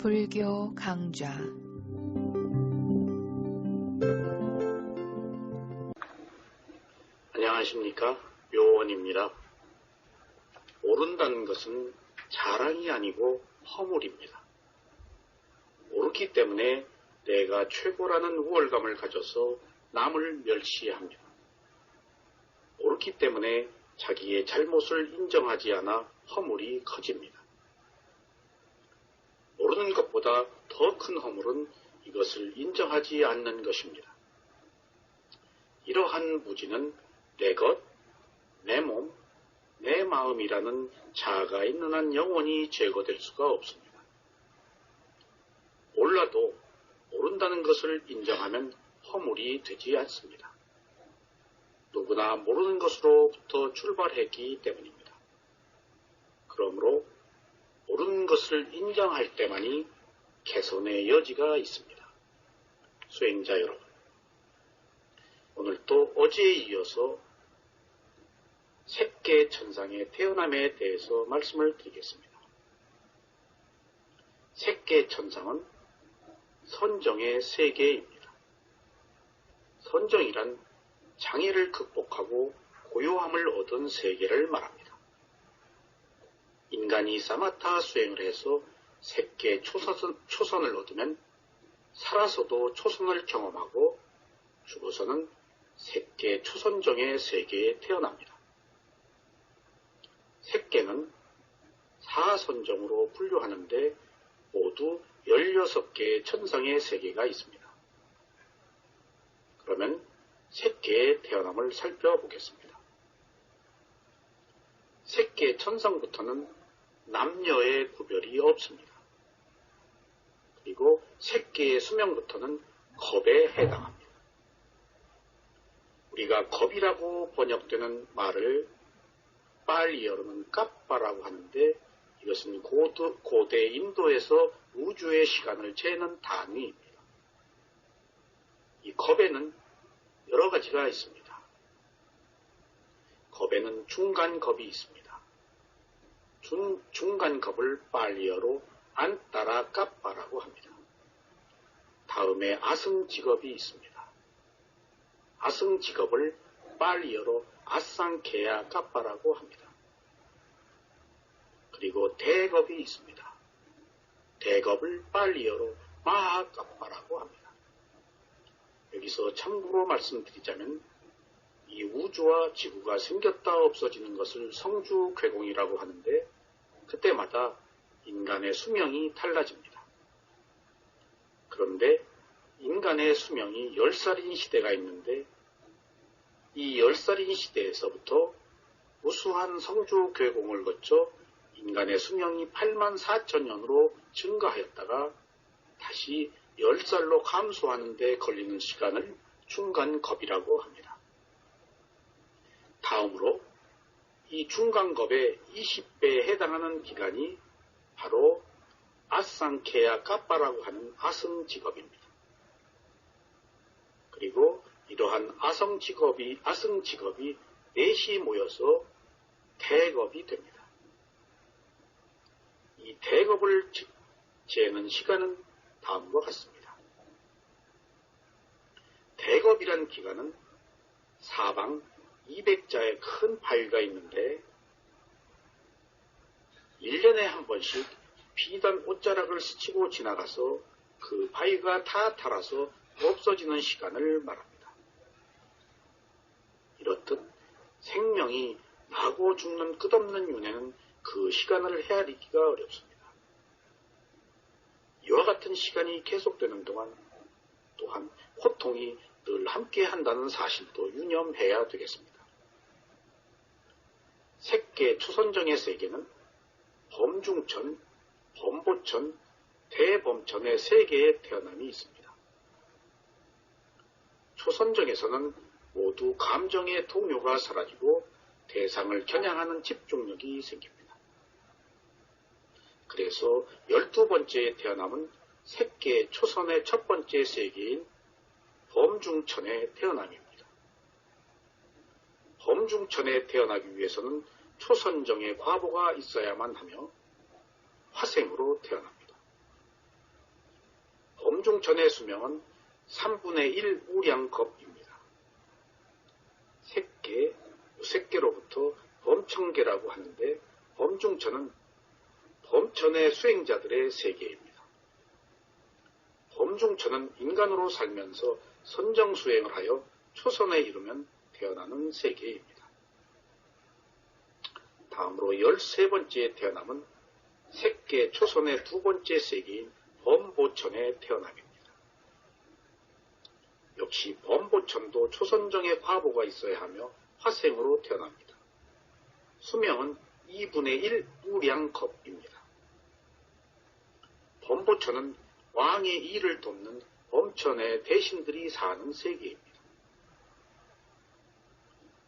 불교 강좌 안녕하십니까? 묘원입니다. 모른다는 것은 자랑이 아니고 허물입니다. 모르기 때문에 내가 최고라는 우월감을 가져서 남을 멸시합니다. 모르기 때문에 자기의 잘못을 인정하지 않아 허물이 커집니다. 모르는 것보다 더 큰 허물은 이것을 인정하지 않는 것입니다. 이러한 무지는 내 것, 내 몸, 내 마음이라는 자아가 있는 한 영원히 제거될 수가 없습니다. 몰라도 모른다는 것을 인정하면 허물이 되지 않습니다. 누구나 모르는 것으로부터 출발했기 때문입니다. 그러므로 모르는 것을 인정할 때만이 개선의 여지가 있습니다. 수행자 여러분, 오늘 또 어제에 이어서 색계천상의 태어남에 대해서 말씀을 드리겠습니다. 색계천상은 선정의 세계입니다. 선정이란 장애를 극복하고 고요함을 얻은 세계를 말합니다. 인간이 사마타 수행을 해서 색계 초선을 얻으면 살아서도 초선을 경험하고 죽어서는 색계 초선정의 세계에 태어납니다. 색계는 사선정으로 분류하는데 모두 16개의 천상의 세계가 있습니다. 그러면 색계의 태어남을 살펴보겠습니다. 색계 천상부터는 남녀의 구별이 없습니다. 그리고 색계의 수명부터는 겁에 해당합니다. 우리가 겁이라고 번역되는 말을 빨리어로는 까빠라고 하는데 이것은 고대 인도에서 우주의 시간을 재는 단위입니다. 이 겁에는 여러 가지가 있습니다. 겁에는 중간겁이 있습니다. 중간겁을 빨리어로 안따라 까빠라고 합니다. 다음에 아승직업이 있습니다. 아승직업을 빨리어로 아쌍케야 까빠라고 합니다. 그리고 대겁이 있습니다. 대겁을 빨리어로 마하 까빠라고 합니다. 여기서 참고로 말씀드리자면 이 우주와 지구가 생겼다 없어지는 것을 성주괴공이라고 하는데 그때마다 인간의 수명이 달라집니다. 그런데 인간의 수명이 10살인 시대가 있는데 이 10살인 시대에서부터 우수한 성주괴공을 거쳐 인간의 수명이 84,000년으로 증가하였다가 다시 10살로 감소하는 데 걸리는 시간을 중간겁이라고 합니다. 다음으로 이 중간겁의 20배에 해당하는 기간이 바로 아쌍케야 까빠라고 하는 아승직업입니다. 그리고 이러한 아승직업이 넷이 모여서 대겁이 됩니다. 이 대겁을 재는 시간은 다음과 같습니다. 대겁이란 기간은 사방 200자의 큰 바위가 있는데 1년에 한 번씩 비단 옷자락을 스치고 지나가서 그 바위가 다 닳아서 없어지는 시간을 말합니다. 이렇듯 생명이 나고 죽는 끝없는 윤회는 그 시간을 헤아리기가 어렵습니다. 이와 같은 시간이 계속되는 동안 또한 고통이 늘 함께 한다는 사실도 유념해야 되겠습니다. 색계 초선정의 세계는 범중천, 범보천, 대범천의 세 개의 태어남이 있습니다. 초선정에서는 모두 감정의 동요가 사라지고 대상을 겨냥하는 집중력이 생깁니다. 그래서 12번째의 태어남은 색계 초선의 첫 번째 세계인 범중천의 태어남입니다. 범중천에 태어나기 위해서는 초선정의 과보가 있어야만 하며 화생으로 태어납니다. 범중천의 수명은 3분의 1 우량겁입니다. 색계로부터 범천계라고 하는데 범중천은 범천의 수행자들의 세계입니다. 범중천은 인간으로 살면서 선정수행을 하여 초선에 이르면 태어나는 세계입니다. 다음으로 13번째에 태어남은 색계 초선의 두 번째 세계인 범보천에 태어남입니다. 역시 범보천도 초선정의 과보가 있어야 하며 화생으로 태어납니다. 수명은 2분의 1 우량겁입니다. 범보천은 왕의 일을 돕는 범천의 대신들이 사는 세계입니다.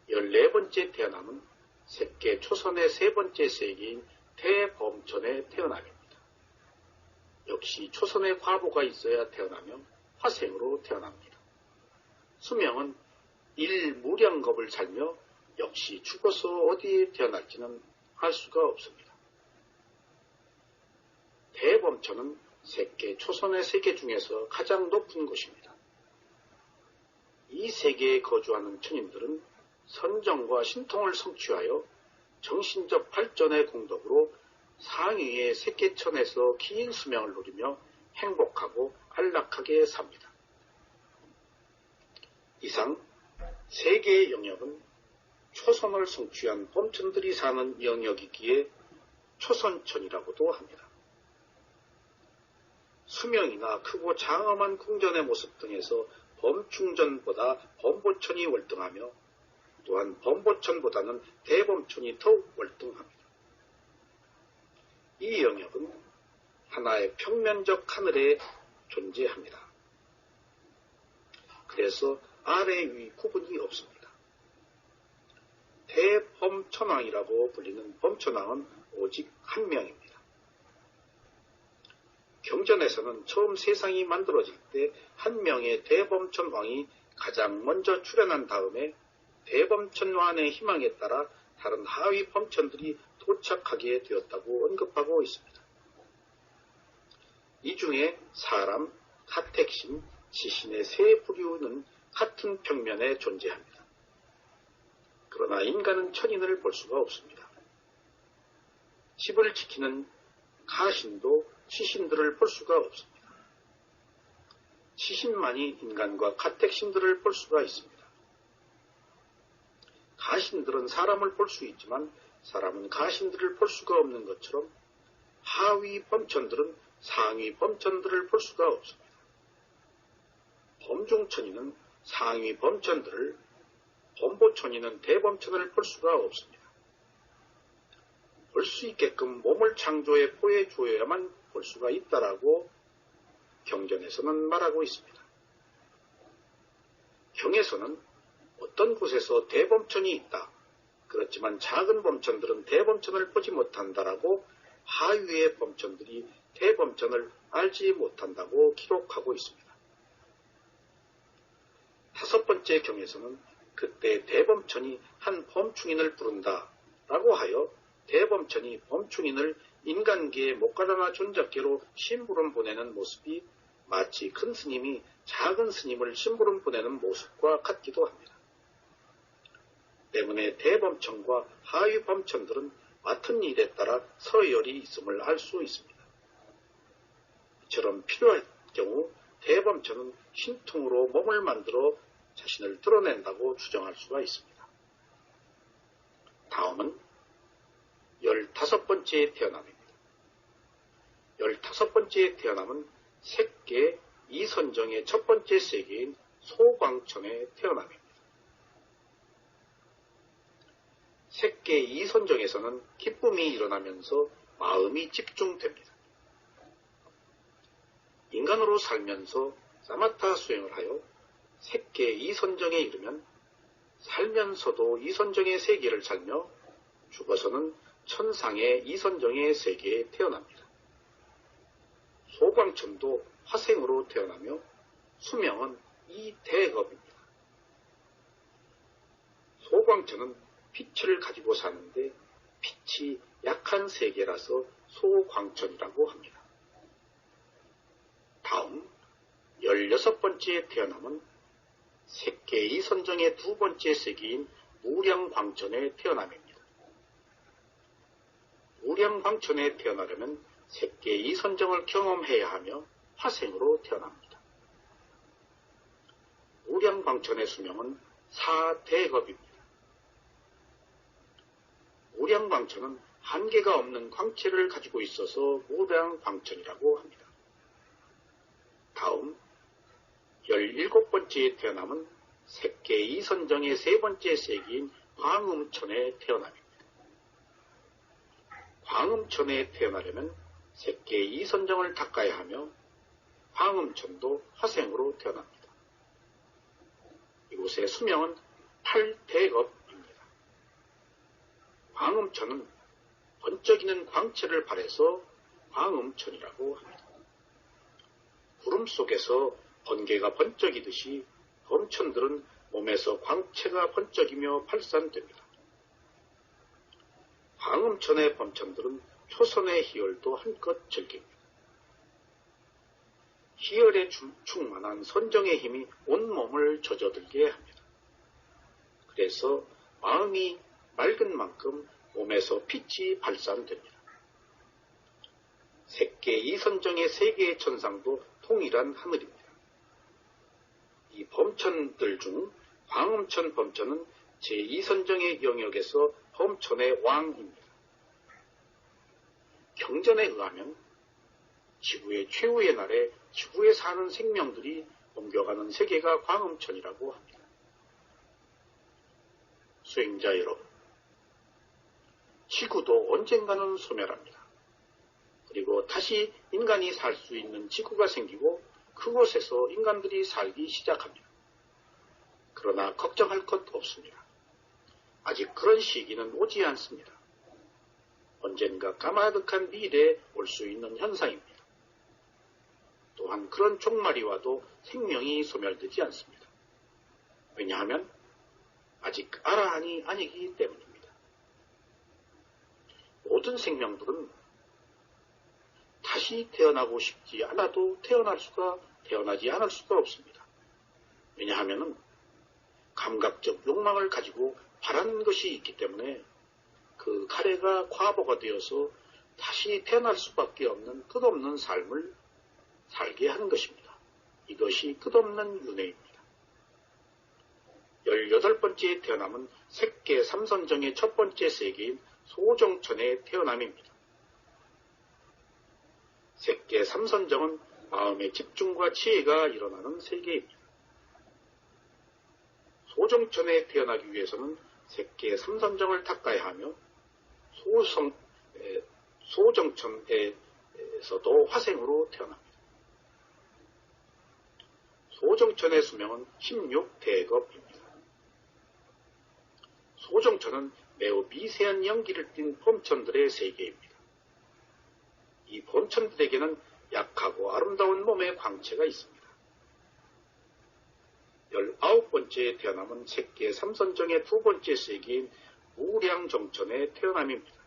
14번째 태어남은 색계 초선의 세 번째 세계인 대범천에 태어남입니다. 역시 초선의 과보가 있어야 태어나며 화생으로 태어납니다. 수명은 1무량겁을 살며 역시 죽어서 어디에 태어날지는 알 수가 없습니다. 대범천은 색계 초선의 세계 중에서 가장 높은 곳입니다. 이 세계에 거주하는 천인들은 선정과 신통을 성취하여 정신적 발전의 공덕으로 상위의 색계천에서 긴 수명을 누리며 행복하고 안락하게 삽니다. 이상 세 개의 영역은 초선을 성취한 범천들이 사는 영역이기에 초선천이라고도 합니다. 수명이나 크고 장엄한 궁전의 모습 등에서 범충전보다 범보천이 월등하며 또한 범보천보다는 대범천이 더욱 월등합니다. 이 영역은 하나의 평면적 하늘에 존재합니다. 그래서 아래 위 구분이 없습니다. 대범천왕이라고 불리는 범천왕은 오직 한 명입니다. 경전에서는 처음 세상이 만들어질 때 한 명의 대범천왕이 가장 먼저 출현한 다음에 대범천왕의 희망에 따라 다른 하위 범천들이 도착하게 되었다고 언급하고 있습니다. 이 중에 사람, 가택신, 지신의 세 부류는 같은 평면에 존재합니다. 그러나 인간은 천인을 볼 수가 없습니다. 집을 지키는 가신도 지신들을 볼 수가 없습니다. 지신만이 인간과 가택신들을 볼 수가 있습니다. 가신들은 사람을 볼 수 있지만 사람은 가신들을 볼 수가 없는 것처럼 하위 범천들은 상위 범천들을 볼 수가 없습니다. 범중천이는 상위 범천들을, 범보천이는 대범천을 볼 수가 없습니다. 볼 수 있게끔 몸을 창조해 보여줘야만 볼 수가 있다라고 경전에서는 말하고 있습니다. 경에서는 어떤 곳에서 대범천이 있다. 그렇지만 작은 범천들은 대범천을 보지 못한다라고 하위의 범천들이 대범천을 알지 못한다고 기록하고 있습니다. 5번째 경에서는 그때 대범천이 한 범충인을 부른다라고 하여 대범천이 범충인을 인간계의 못가다나 존적계로 심부름 보내는 모습이 마치 큰 스님이 작은 스님을 심부름 보내는 모습과 같기도 합니다. 때문에 대범천과 하위 범천들은 맡은 일에 따라 서열이 있음을 알 수 있습니다. 이처럼 필요할 경우 대범천은 신통으로 몸을 만들어 자신을 드러낸다고 주장할 수가 있습니다. 다음은 15번째의 태어남입니다. 15번째의 태어남은 색계 이선정의 첫 번째 세계인 소광천의 태어남입니다. 색계 이선정에서는 기쁨이 일어나면서 마음이 집중됩니다. 인간으로 살면서 사마타 수행을 하여 색계 이선정에 이르면 살면서도 이선정의 세계를 살며 죽어서는 천상의 이선정의 세계에 태어납니다. 소광천도 화생으로 태어나며 수명은 이대겁입니다. 소광천은 빛을 가지고 사는데 빛이 약한 세계라서 소광천이라고 합니다. 다음 16번째에 태어남은 색계 이선정의 두 번째 세기인 무량광천에 태어남입니다. 무량광천에 태어나려면 색계 이선정을 경험해야 하며 화생으로 태어납니다. 무량광천의 수명은 4대겁입니다. 무량광천은 한계가 없는 광채를 가지고 있어서 무량광천이라고 합니다. 다음 17번째에 태어남은 색계 이선정의 세 번째 세기인 광음천에 태어납니다. 광음천에 태어나려면 색계 이선정을 닦아야 하며 광음천도 화생으로 태어납니다. 이곳의 수명은 8대겁입니다. 광음천은 번쩍이는 광채를 발해서 광음천이라고 합니다. 구름 속에서 번개가 번쩍이듯이 범천들은 몸에서 광채가 번쩍이며 발산됩니다. 광음천의 범천들은 초선의 희열도 한껏 즐깁니다. 희열에 충만한 선정의 힘이 온몸을 젖어들게 합니다. 그래서 마음이 맑은 만큼 몸에서 빛이 발산됩니다. 색계 이선정의 세 개의 천상도 통일한 하늘입니다. 이 범천들 중 광음천 범천은 제2선정의 영역에서 범천의 왕입니다. 경전에 의하면 지구의 최후의 날에 지구에 사는 생명들이 옮겨가는 세계가 광음천이라고 합니다. 수행자 여러분, 지구도 언젠가는 소멸합니다. 그리고 다시 인간이 살 수 있는 지구가 생기고 그곳에서 인간들이 살기 시작합니다. 그러나 걱정할 것 없습니다. 아직 그런 시기는 오지 않습니다. 언젠가 까마득한 미래에 올 수 있는 현상입니다. 또한 그런 종말이 와도 생명이 소멸되지 않습니다. 왜냐하면 아직 아라한이 아니기 때문입니다. 모든 생명들은 다시 태어나고 싶지 않아도 태어나지 않을 수가 없습니다. 왜냐하면 감각적 욕망을 가지고 바라는 것이 있기 때문에 그 카레가 과보가 되어서 다시 태어날 수밖에 없는 끝없는 삶을 살게 하는 것입니다. 이것이 끝없는 윤회입니다. 18번째에 태어남은 색계 삼선정의 첫 번째 세계인 소정천의 태어남입니다. 색계 삼선정은 마음의 집중과 지혜가 일어나는 세계입니다. 소정천에 태어나기 위해서는 색계 삼선정을 닦아야 하며 소정천에서도 화생으로 태어납니다. 소정천의 수명은 16대겁입니다. 소정천은 매우 미세한 연기를 띤 범천들의 세계입니다. 이 범천들에게는 약하고 아름다운 몸의 광채가 있습니다. 19번째에 태어남은 색계 삼선정의 두 번째 세기인 무량정천에 태어남입니다.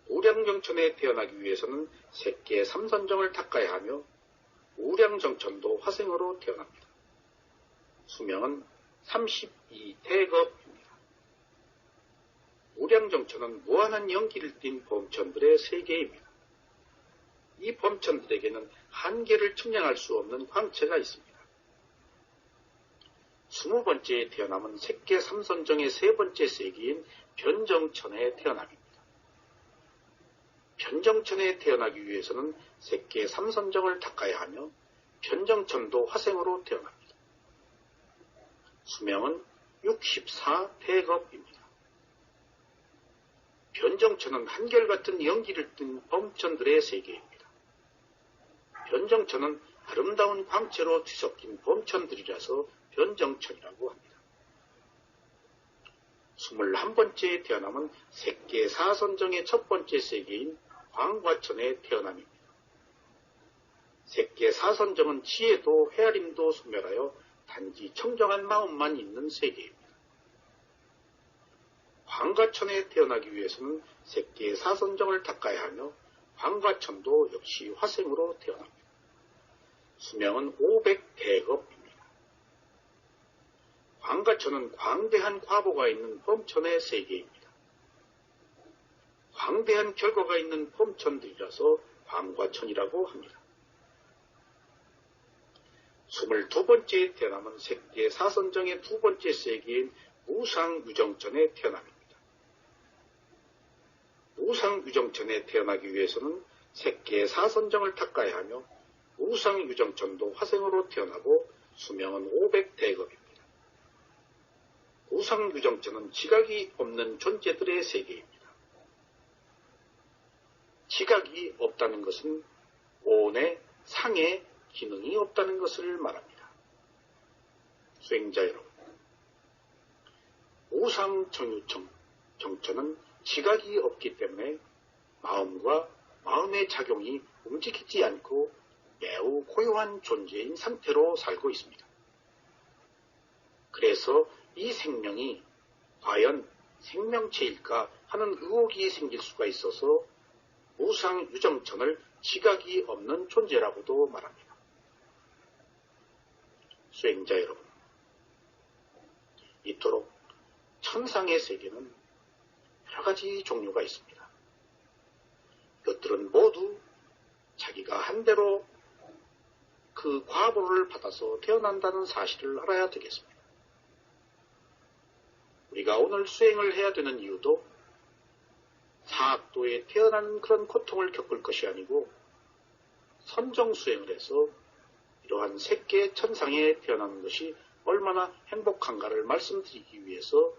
무량정천에 태어나기 위해서는 색계 삼선정을 닦아야 하며 무량정천도 화생으로 태어납니다. 수명은 32대겁입니다. 무량정천은 무한한 연기를 띤 범천들의 세계입니다. 이 범천들에게는 한계를 측량할 수 없는 광채가 있습니다. 20번째에 태어남은 색계 삼선정의 세 번째 세기인 변정천에 태어납니다. 변정천에 태어나기 위해서는 색계 삼선정을 닦아야 하며 변정천도 화생으로 태어납니다. 수명은 64대겁입니다. 변정천은 한결같은 연기를 띤 범천들의 세계입니다. 변정천은 아름다운 광채로 뒤섞인 범천들이라서 변정천이라고 합니다. 21번째에 태어남은 색계 사선정의 첫 번째 세계인 광과천에 태어남입니다. 색계 사선정은 지혜도 헤아림도 소멸하여 단지 청정한 마음만 있는 세계입니다. 광과천에 태어나기 위해서는 색계 사선정을 닦아야 하며 광과천도 역시 화생으로 태어납니다. 수명은 500대겁입니다. 광가천은 광대한 과보가 있는 범천의 세계입니다. 광대한 결과가 있는 범천들이라서 광과천이라고 합니다. 22번째에 태어남은 색계 사선정의 두 번째 세계인 무상유정천에 태어납니다. 무상유정천에 태어나기 위해서는 색계 사선정을 닦아야 하며 무상유정천도 화생으로 태어나고 수명은 500대겁입니다. 무상유정천은 지각이 없는 존재들의 세계입니다. 지각이 없다는 것은 온의 상의 기능이 없다는 것을 말합니다. 수행자 여러분, 무상정유정천은 지각이 없기 때문에 마음과 마음의 작용이 움직이지 않고 매우 고요한 존재인 상태로 살고 있습니다. 그래서 이 생명이 과연 생명체일까 하는 의혹이 생길 수가 있어서 무상유정천을 지각이 없는 존재라고도 말합니다. 수행자 여러분, 이토록 천상의 세계는 여러 가지 종류가 있습니다. 이것들은 모두 자기가 한 대로 그 과보를 받아서 태어난다는 사실을 알아야 되겠습니다. 우리가 오늘 수행을 해야 되는 이유도 사악도에 태어나는 그런 고통을 겪을 것이 아니고 선정수행을 해서 이러한 색계 천상에 태어나는 것이 얼마나 행복한가를 말씀드리기 위해서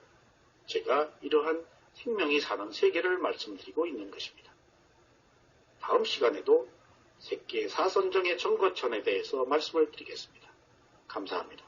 제가 이러한 생명이 사는 세계를 말씀드리고 있는 것입니다. 다음 시간에도 색계 사선정의 정거천에 대해서 말씀을 드리겠습니다. 감사합니다.